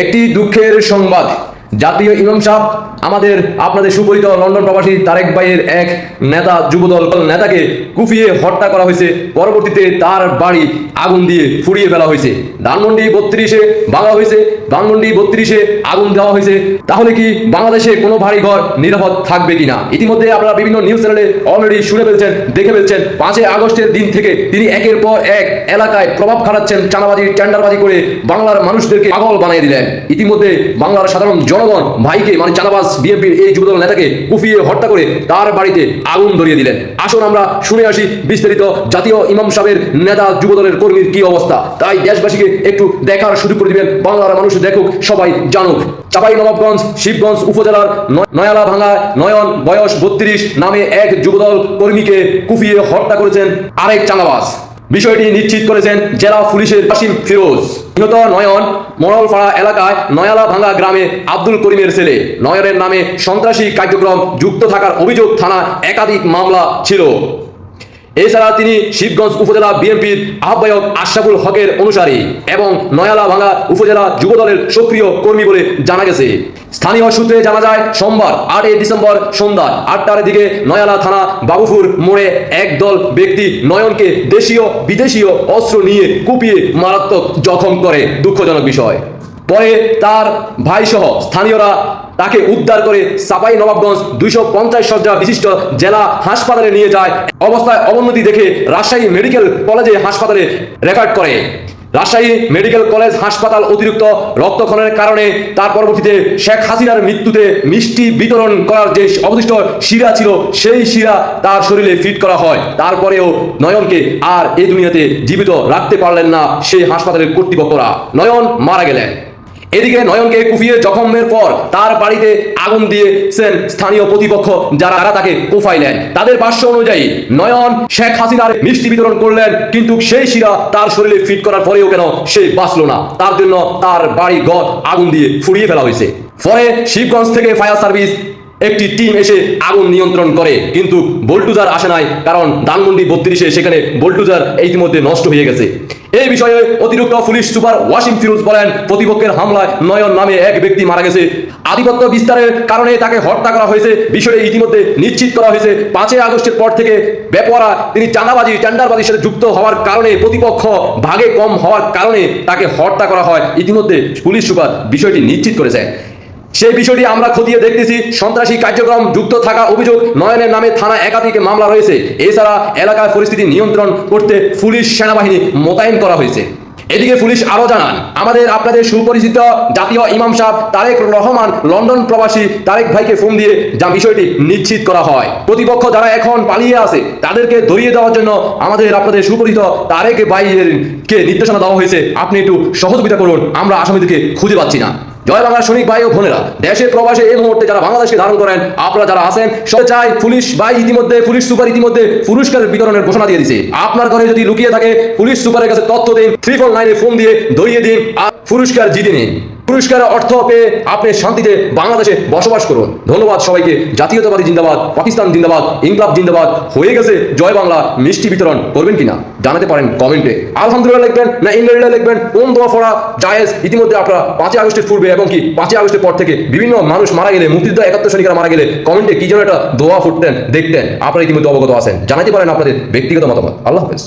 একটি দুঃখের সংবাদ, জাতীয় ইমাম সাহেব আমাদের আপনাদের সুপরিচিত লন্ডন প্রবাসী তারেক ভাইয়ের এক নেতা যুবদল নেতাকে কুপিয়ে হত্যা করা হয়েছে। পরবর্তীতে তার বাড়ি আগুন দিয়ে ফুরিয়ে ফেলা হয়েছে। ধানমন্ডি 32-এ ভাঙা হয়েছে, ধানমন্ডি 32-এ আগুন দেওয়া হয়েছে। তাহলে কি বাংলাদেশে কোনো বাড়ি ঘর নিরাপদ থাকবে কিনা? ইতিমধ্যে আপনারা বিভিন্ন নিউজ চ্যানেলে অলরেডি শুনে ফেলছেন, দেখে ফেলছেন। 5 আগস্টের দিন থেকে তিনি একের পর এক এলাকায় প্রভাব খাটাচ্ছেন, চাঁদাবাজি টেন্ডারবাজি করে বাংলার মানুষদেরকে পাগল বানিয়ে দিলেন। ইতিমধ্যে বাংলার সাধারণ জনগণ ভাইকে মানে চাঁদাবাজ বিএনপির এই যুবদল নেতাকে কুপিয়ে হত্যা করে তার বাড়িতে আগুন ধরিয়ে দিলেন। আসুন আমরা শুনে আসি বিস্তারিত জাতীয় ইমাম সাহেবের নেতা যুবদলের কর্মীর কি অবস্থা। তাই দেশবাসীকে একটু দেখার সুযোগ করে দিবেন, বাংলার মানুষ দেখুক, সবাই জানুক। চাঁপাইনবাবগঞ্জ শিবগঞ্জ উপজেলার নয়ালা ভাঙ্গা নয়ন বয়স 32 নামে এক যুবদল কর্মীকে কুপিয়ে হত্যা করেছেন আরেক চাঁদাবাজ। বিষয়টি নিশ্চিত করেছেন জেলা পুলিশের কাসিম ফিরোজ। নিহত নয়ন মোড়লপাড়া এলাকায় নয়ালা ভাঙ্গা গ্রামে আব্দুল করিমের ছেলে। নয়নের নামে সন্ত্রাসী কার্যক্রম যুক্ত থাকার অভিযোগ থানা একাধিক মামলা ছিল। এছাড়া তিনি শিবগঞ্জ উপজেলা বিএনপির আহ্বায়ক আশরাফুল হকের অনুসারী এবং নয়ালা ভাঙ্গা উপজেলা যুবদলের সক্রিয় কর্মী বলে জানা গেছে। স্থানীয় সূত্রে জানা যায় সোমবার 8 ডিসেম্বর সন্ধ্যা 8টার দিকে নয়ালা থানা বাবুপুর মোড়ে একদল ব্যক্তি নয়নকে দেশীয় বিদেশীয় অস্ত্র নিয়ে কুপিয়ে মারাত্মক জখম করে। দুঃখজনক বিষয়। পরে তার ভাইসহ স্থানীয়রা তাকে উদ্ধার করে চাঁপাইনবাবগঞ্জ 250 শয্যা বিশিষ্ট জেলা হাসপাতালে নিয়ে যায়। অবস্থায় অবনতি দেখে রাজশাহী মেডিকেল কলেজে হাসপাতালে রেফার করে। রাজশাহী মেডিকেল কলেজ হাসপাতাল অতিরিক্ত রক্তক্ষরণের কারণে তার পরবর্তীতে শেখ হাসিনার মৃত্যুতে মিষ্টি বিতরণ করার যে অবশিষ্ট শিরা ছিল সেই শিরা তার শরীরে ফিট করা হয়। তারপরেও নয়নকে আর এই দুনিয়াতে জীবিত রাখতে পারলেন না সেই হাসপাতালের কর্তৃপক্ষরা। নয়ন মারা গেলেন। এদিকে নয়নকে কুপিয়ে জখমের পর তার বাড়িতে আগুন দিয়েছেন স্থানীয় প্রতিপক্ষ, যারা তাকে কোফাইলেন। তাদের ভাষ্য অনুযায়ী নয়ন শেখ হাসিনার মিষ্টি বিতরণ করলেন, কিন্তু সেই শিরা তার শরীরে ফিট করার পরেও কেন সে বাঁচল না, তার জন্য তার বাড়ি ঘর আগুন দিয়ে ফুরিয়ে ফেলা হয়েছে। পরে শিবগঞ্জ থেকে ফায়ার সার্ভিস একটি টিম এসে আগুন নিয়ন্ত্রণ করে, কিন্তু বোল্টুজার আসে নাই, কারণ ধানমন্ডি 32-এ সেখানে বোল্টুজার ইতিমধ্যে নষ্ট হয়ে গেছে। এই বিষয়ে অতিরিক্ত পুলিশ সুপার ওয়াসিম ফিরোজ বলেন, প্রতিপক্ষের হামলায় নয়ন নামে এক ব্যক্তি মারা গেছে। আধিপত্য বিস্তারের কারণে তাকে হত্যা করা হয়েছে। বিষয়টি ইতিমধ্যে নিশ্চিত করা হয়েছে। 5 আগস্টের পর থেকে বেপরোয়া তিনি চাঁদাবাজি টেন্ডারবাজির সাথে যুক্ত হওয়ার কারণে, প্রতিপক্ষ ভাগে কম হওয়ার কারণে তাকে হত্যা করা হয়। ইতিমধ্যে পুলিশ সুপার বিষয়টি নিশ্চিত করেছে। সেই বিষয়টি আমরা খতিয়ে দেখতেছি। সন্ত্রাসী কার্যক্রম যুক্ত থাকা অভিযোগ নয়নের নামে থানা একাধিক মামলা রয়েছে। এছাড়া এলাকার পরিস্থিতি নিয়ন্ত্রণ করতে পুলিশ সেনাবাহিনী মোতায়েন করা হয়েছে। এদিকে পুলিশ আরো জানান, আপনাদের সুপরিচিত জাতীয় ইমাম সাহেব তারেক রহমান লন্ডন প্রবাসী তারেক ভাইকে ফোন দিয়ে যা বিষয়টি নিশ্চিত করা হয়। প্রতিপক্ষ যারা এখন পালিয়ে আছে তাদেরকে ধরিয়ে দেওয়ার জন্য আপনাদের সুপরিচিত তারেক ভাইকে নির্দেশনা দেওয়া হয়েছে, আপনি একটু সহযোগিতা করুন, আমরা আসামিদেরকে খুঁজে পাচ্ছি না। জয় বাংলার সৈনিক ভাই ও বোনেরা, দেশে প্রবাসে এই মুহূর্তে যারা বাংলাদেশকে ধারণ করেন, আপনারা যারা আছেন সবাই চাই, পুলিশ ভাই ইতিমধ্যে পুলিশ সুপার ইতিমধ্যে পুরস্কারের বিতরণের ঘোষণা দিয়ে দিয়েছে। আপনার ঘরে যদি লুকিয়ে থাকে পুলিশ সুপারের কাছে তথ্য দিন, 349-এ ফোন দিয়ে ধরিয়ে দিন আর পুরস্কার জিতে নিন। পুরস্কারের অর্থ পেয়ে আপনি শান্তিতে বাংলাদেশে বসবাস করুন। ধন্যবাদ সবাইকে। জাতীয়তাবাদী জিন্দাবাদ, পাকিস্তান জিন্দাবাদ, ইনকলাব জিন্দাবাদ। হয়ে গেছে জয় বাংলা। মিষ্টি বিতরণ করবেন কিনা জানাতে পারেন কমেন্টে। আলহামদুলিল্লাহ লিখবেন না ইংরেজিতে লিখবেন, কোন দোয়া পড়া জায়েজ। ইতিমধ্যে আপনারা 5 আগস্টের পূর্বে এবং কি 5 আগস্টের পর থেকে বিভিন্ন মানুষ মারা গেলে, মুক্তিযোদ্ধা 71 সৈনিকরা মারা গেলে কমেন্টে কি যেন একটা দোয়া ফুটতেন দেখতেন, আপনারা ইতিমধ্যে অবগত আছেন। জানাতে পারেন আপনাদের ব্যক্তিগত মতামত। আল্লাহ হাফেজ।